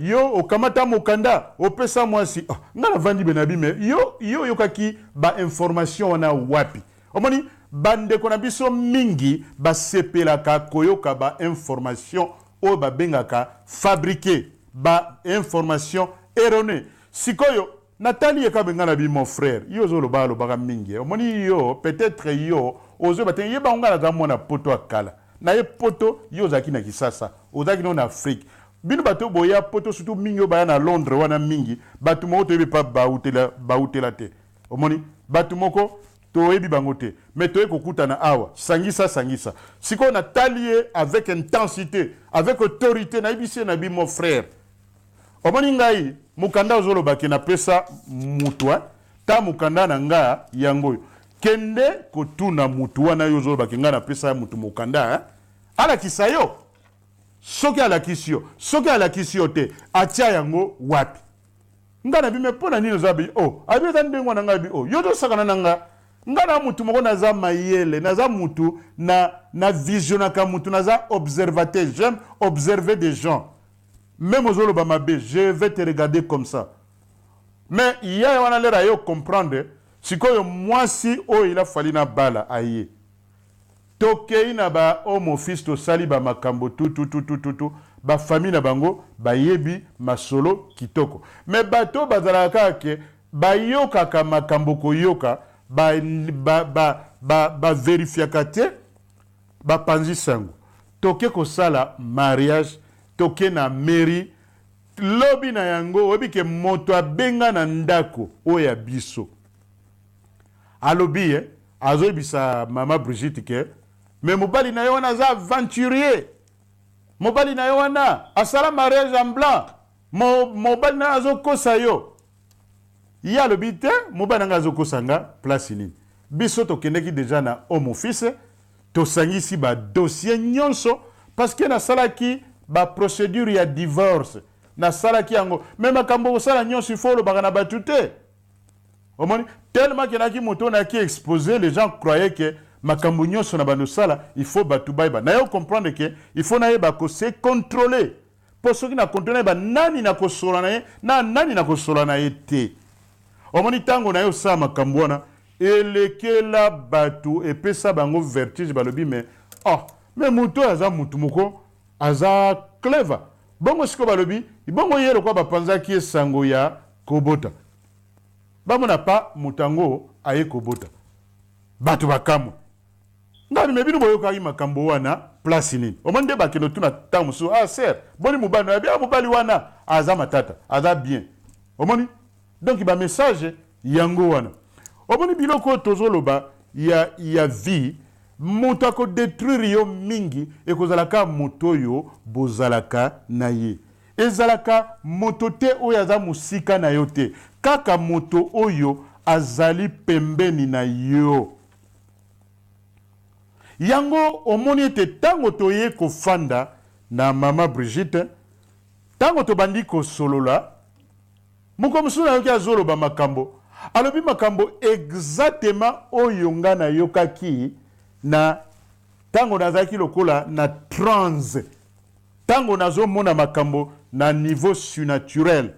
Speaker 1: yo okamata mukanda opesa mwasi nga na vandi benabi me yo yokaki ba information na wapi omoni bande kona biso mingi ba sepelaka koyoka ba information o ba bengaka fabriquer ba information erronée sikoyo Nathalie kabengana bi mon frère yo zo lo ba mingi omoni yo peut-être yo ozo baten yeba ngala za mona poto akala na ye poto yo zaki na kisasa ozaki no na Afrique bino bato boya poto surtout mingi yo ba na Londres wana mingi batu moko to pas bautela te omoni batu moko to ebi bangote mais to ekokutana awa sangisa siko na talie avec intensité avec autorité na ibise na bi mon frère omoni ngai mukanda ozolo baki na pesa mutwa ta mukanda na nga yango kende kotuna mutwa na yo ozolo baki nga na pesa mutu mukanda ala kisayo soki ala kisio te atia yango wapi nga na bime pona nino zabi abi tandengwa na nga bi yo to sakana na nga ngana mutu moko naza mayele naza mutu na visionnaka mutu naza observateur j'aime observer des gens même aux Olobamabe je vais te regarder comme ça mais il y a wana lera yo comprendre sikoyo mwasi il a fallu na bala aye tokei na ba homo fils to sali ba makambo tout ba famille na bango ba yebi masolo kitoko mais bato bazalaka ke ba yoka ka makambo koyoka ba vérifiaka te ba panzi sango toke ko sala mariage toke na mairie lobi na yango obi ke moto abenga na ndako oya biso alobi azoyebisa mama Brigitte ke mais mobali na yo wana za aventurier mobali na yo wana asala mariage en blanc mobali na azokosa yo ya lobi te mobali nanga azokosa nga place nini biso tokendeki deja na homme office tosangisi badossier nyonso parce que nasalaki baprocédure ya divorce nasalaki yango me makambo kosala nyonso il faut olobaka na bato te omoni tellement kenaki moto naki exposé les gens croyaient que makambo nyonso na bandosala il faut bato bayeba na yo comprendre que il faut nayeba kose contrôler po soki na contrôle ba nani na kosola na ye na nani na kosola na ye te omoni tango na yo sa makambo wana elekela bato epesa bango vertige balobi mais mais moto aza mutu moko aza clever bongo siko balobi bongo yelo kwa bapanzaki esango ya kobota bamona pa mutango aye kobota bato bakamwe ngani mebino boyokaki makambo wana place nini omoni nde bakendo tuna ntango mosusu ser boni mobali na bia mobali wana aza matata aza bien omoni donc bamessage yango wana omoni biloko tozoloba ya vie moto akodétruire yo mingi ekozalaka moto oyo bozalaka na ye ezalaka moto te oyo aza mosika na yo te kaka moto oyo azali pembeni na yo yango omoni ete tango toye kofanda na mama Brigitte tango tobandi kosolola moko mosusu nayoki azoloba makambo alobi makambo exactement oyo nga nayokaki na tango nazalaki lokola na trans tango nazomona makambo na niveau surnaturel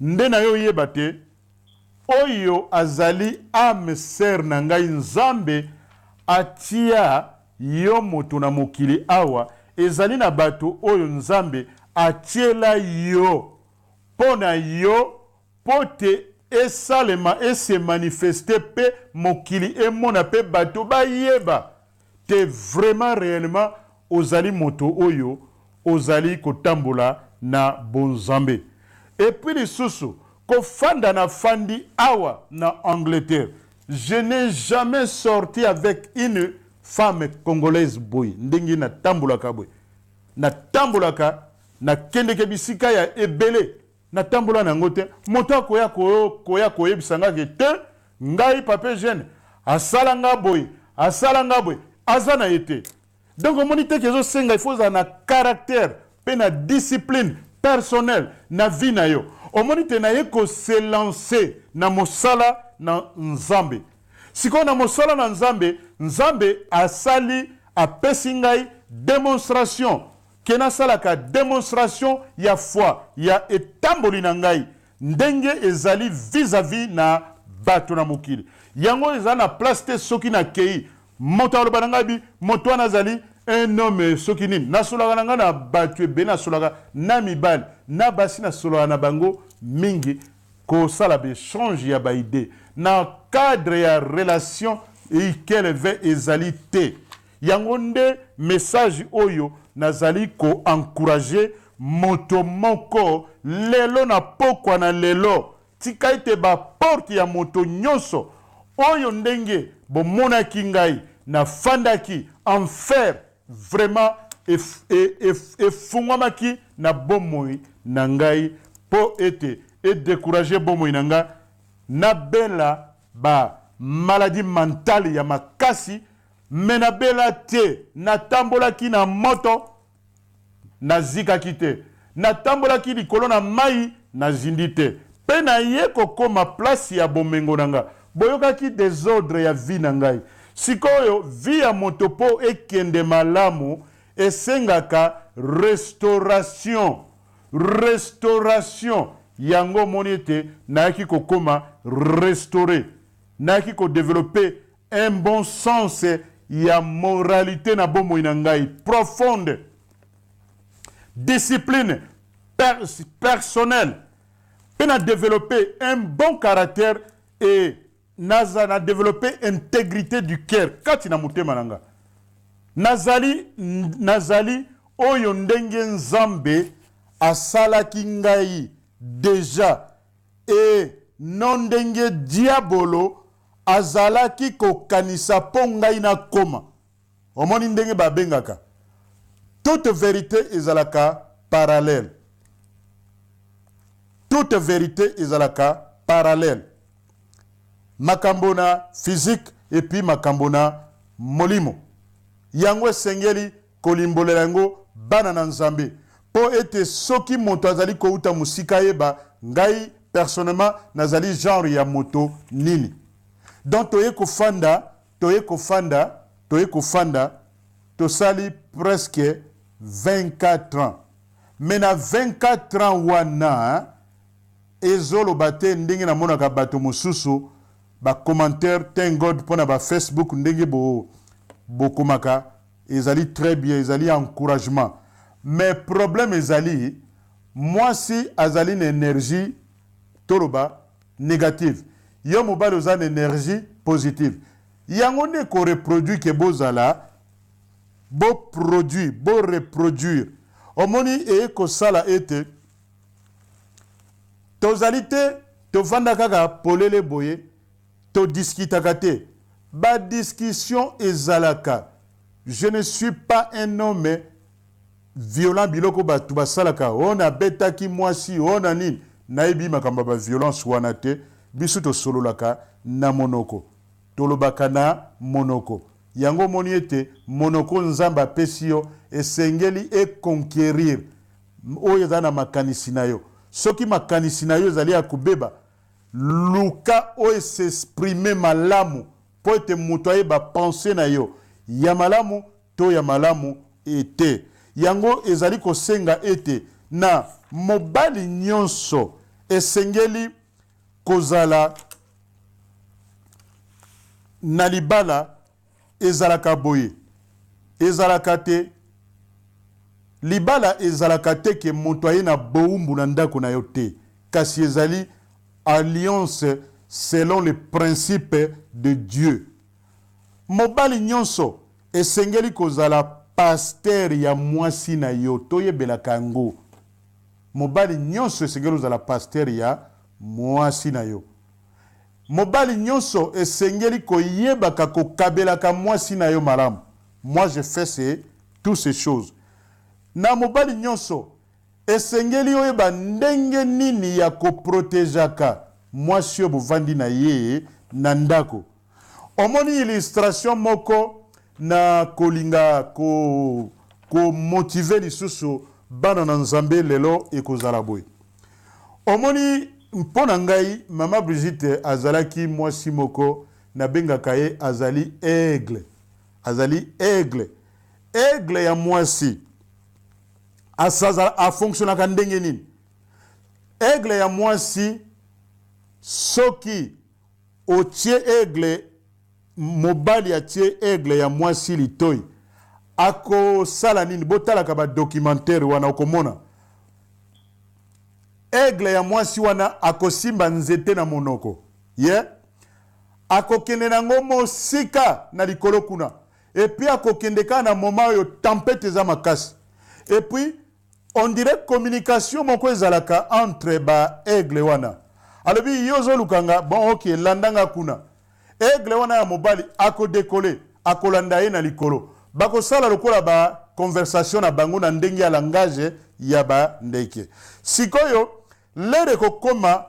Speaker 1: nde nayo yeba te oyo azali ame ser na ngai nzambe atia yo moto na mokili awa ezali na bato oyo nzambe atiela yo pona yo pote esalema ese manifeste pe mokili emona pe bato bayeba te vraiment réellement ozali moto oyo ozali kotambola na bonzambe et puis lisusu kofanda na fandi awa na Angleterre je n'ai jamais sorti avec une femme congolaise boy ndenge na tambolaka boy na tambolaka na kendeke bisika ya ebele na tambola na ngote moto akoya koyebisa nga ke te ngai pape jeune asala nga boy aza na ete donc omoni te kezo senga il faut na caractère pe na discipline personnelle na vie na yo omoni te na ye ko se lancer na mosala na nzambe siko na mosala na nzambe asali apesi ngai démonstration kena salaka démonstration ya foi ya etamboli na ngai ndenge ezali vis-à-vis na bato na mokili yango eza na place te soki na kei moto aloba na ngai bi moto wana azali un homme soki nini nasolaka na ngai na bato ebele nasolaka na mibali na basi nasolaka na bango mingi kosala bechange ya baide na cadre ya relation ikeleve ezali te yango nde message oyo nazali ko encourager moto moko lelo na pokwa na lelo tika ete ba porte ya moto nyonso oyo ndenge bomonaki ngai na fandaki enfer vraiment efungwamaki na bomoi na ngai po ete décourager bomoi na nga na bela ba maladie mentale ya makasi mena bela te natambolaki na moto nazikaki te natambolaki likolo na mai nazindi te pe na ye kokoma place ya bomengo na nga boyokaki désordre ya vie na ngai sikoyo vie ya moto po ekende malamu esengaka restauration yango moni ete nayaki kokoma restaurer nayaki kodévelopper un bon sens ya moralité na bomoi na ngai profonde discipline personnelle pe na développer un bon caractère et na développer intégrité du cœur kati na motema na nga nazali oyo ndenge nzambe asalaki ngai déjà et non ndenge diabolo azalaki kokanisa po ngai na koma omoni ndenge babengaka toute vérité ezalaka parallèle toute vérité ezalaka parallèle. Makambona physique et puis makambona molimo. Yango esengeli kolimbolela yango bana na Nzambe. Po ete soki moto azali kouta musika yeba ngai personnellement nazali genre ya moto nini. Donc toye kofanda tosali presque 24 ans. Mais na 24 ans wana ezolo bate ndenge na mona ka bato mususu ba commentaire thank God pona ba Facebook ndenge bo komaka ezali très bien, ezali encouragement. Mais problème ezali moi si azali une énergie toloba négative. Yo mobile oza une énergie positive. Yango ne ko reproduit ke bozala bo produit, bo reproduire. Omoni e ko sala ete tozalité to vanda kaka polele boye to discutaka te. Ba discussion ezalaka. Je ne suis pas un homme violent biloko batu basalaka. On a betaki mwasi, on a nini. Naibi makamba ba violence wana te. Bisu to sololaka na monoko. Tolobaka na monoko. Yango moni ete monoko nzamba pesio esengeli e conquérir. Oyo zana makanisi na yo. Soki makanisi na yo zali akubeba. Luka oyo s'exprimer malamu. Po ete mutu ayeba penser na yo. Ya malamu to ya malamu ete. Yango ezali kosenga ete na mobali nyonso esengeli kozala na libala ezalaka boye. Ezalaka te. Libala ezalaka te ke moto aye na boumbu na ndako na yo te. Kasi ezali alliance selon les principes de Dieu. Mobali nyonso esengeli kozala pasteur ya mwasi na yo toyebelaka yango. Mobali nyonso esengeli kozala pasteur ya mwasi na yo. Mobali nyonso esengeli koyebaka kokabelaka mwasi na yo malamu. Moi je fais toutes ces choses. Na mobali nyonso esengeli oyeba ndenge nini ya koprotejaka mwasi yo bovandi na ye na ndako. Omoni illustration moko na kolinga ko motiver lisusu bana na Nzambe lelo ekozala boye. Omoni mpona ngai mama Brigitte azalaki mwasi moko na bengaka ye azali aigle. Azali aigle. Aigle ya mwasi a fonctionnaka ndenge nini. Aigle ya mwasi soki otie aigle mobali atie aigle ya mwasi litoi ako sala nini botalaka ba documentaire wana okomona aigle ya mwasi wana akosimba nzete na monoko akokende nango mosika na likolo kuna et puis akokende ka na moment oyo tempête eza makasi et puis on dirait communication moko ezalaka entre ba aigle wana alobi yozo lukanga bon ok landanga kuna aigle wana ya mobali ako décoller akolanda ye na likolo bako sala lokola ba conversation na bango na ndenge ya langage ya ba ndeke sikoyo lere kokoma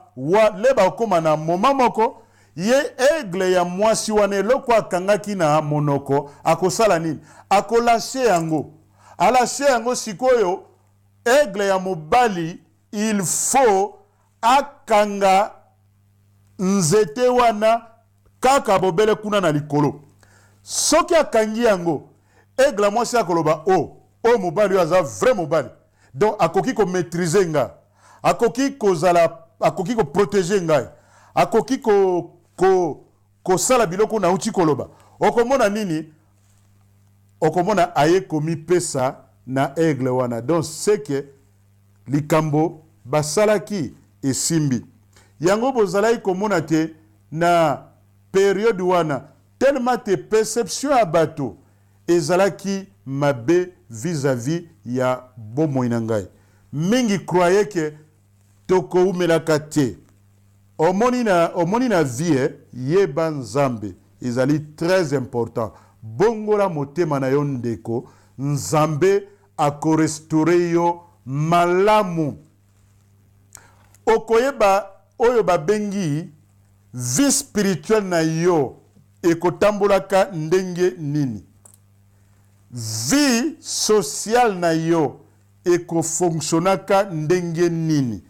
Speaker 1: leba okoma na moma moko ye aigle ya mwasi wana eloko akangaki na monoko akosala nini akolashe yango alashe yango sikoyo aigle ya mobali il faut akanga nzete wana kaka bobele kuna na likolo soki akangi yango aigle mwasi akoloba o mobali aza vrai mobali donc akoki ko maîtriser nga akoki kozala akoki ko protéger ngai akoki ko sala biloko na uti koloba okomona nini okomona aye komi pesa na aigle wana donc c'est que likambo basalaki esimbi yango bozalaki komona te na période wana tellement te perception ya bato ezalaki mabe vis-à-vis ya bomoi na ngai mingi croyait que toko umelaka te omoni na vie yeba Nzambe ezali très important bongola motema na yo ndeko Nzambe akorestore yo malamu okoyeba oyo babengi vie spirituelle na yo ekotambolaka ndenge nini. Vie sociale na yo ekofonctionnaka ndenge nini.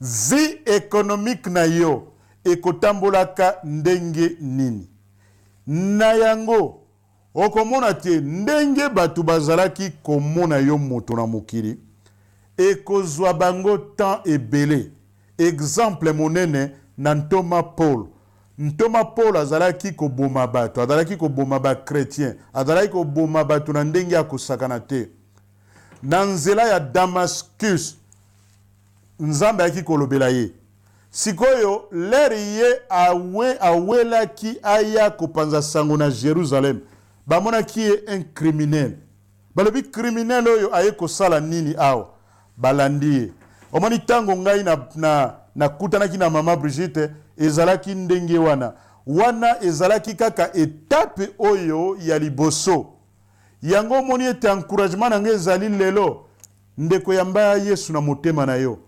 Speaker 1: Vie économique na yo ekotambolaka ndenge nini. Na yango okomona te ndenge batu bazalaki komona yo moto na mokili ekozwa bango temps ebele. Exemple monene na ntoma Paul. Ntoma Paul azalaki koboma bato, azalaki koboma ba chrétien, azalaki koboma bato na ndenge ya kosakana te. Na nzela ya Damascus nzambe ayaki kolobela ye. Sikoyo leri ye awelaki aya kopanza sango na Jérusalem. Bamonaki ye un criminel. Balobi criminel oyo aye kosala nini awa. Balandi ye. Omoni tango ngai na kutanaki na mama Brigitte ezalaki ndenge wana ezalaki kaka etape oyo ya liboso. Yango moni ete encouragement na nge ezali lelo ndeko yamba Yesu na motema na yo.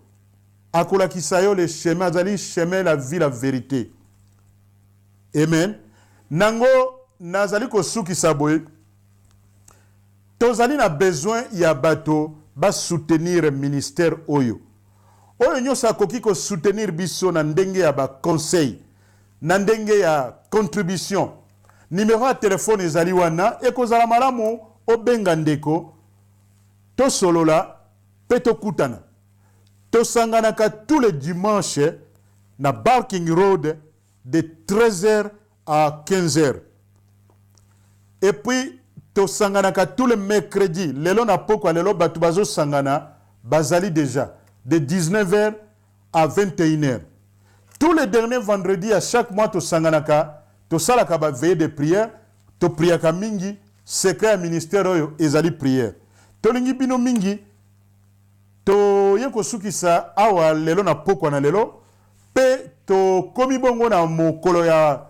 Speaker 1: Akolakisa yo le chemin, azali chemin, la vie, la vérité. Amen. Nango nazali kosukisa boye. Tozali na besoin ya bato ba soutenir ministère oyo. Oyo nyosa koki ko soutenir biso na ndenge ya ba conseil, na ndenge ya contribution. Numéro ya téléphone ezali wana ekozala malamu obenga ndeko to solola peto kutana. Tosanganaka tous les dimanches na Barking Road de 13h à 15h. Et puis tosanganaka tous les mercredis, lelo na poko lelo batu bazo sangana bazali déjà de 19h à 21h. Tous les derniers vendredis à chaque mois tosanganaka, tosalaka ba veille de prière, to priaka mingi, secret ministère oyo ezali prière. Tolingi bino mingi to yeko sukisa awa lelo na poko na lelo pe to komi bongo na mokolo ya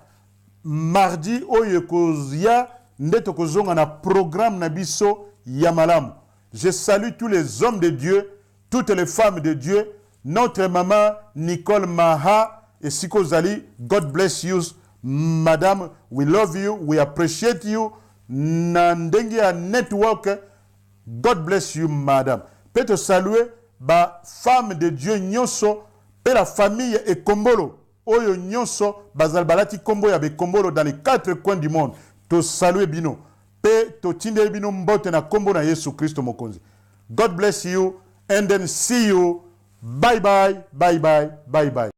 Speaker 1: mardi oyo kozia nde to kozonga na programme na biso ya malamu. Je salue tous les hommes de Dieu, toutes les femmes de Dieu, notre maman Nicole Maha et Siko Zali. God bless you, madame. We love you, we appreciate you. Na ndenge ya network, God bless you, madame. Peut te saluer ba femme de Dieu nyonso pe la famille et Kombolo oyo nyonso bazal balati kombo ya be Kombolo dans les 4 coins du monde. To saluer bino pe to tinde bino mbote na kombo na Yesu Kristo mokonzi. God bless you and then see you. Bye bye, bye bye, bye bye.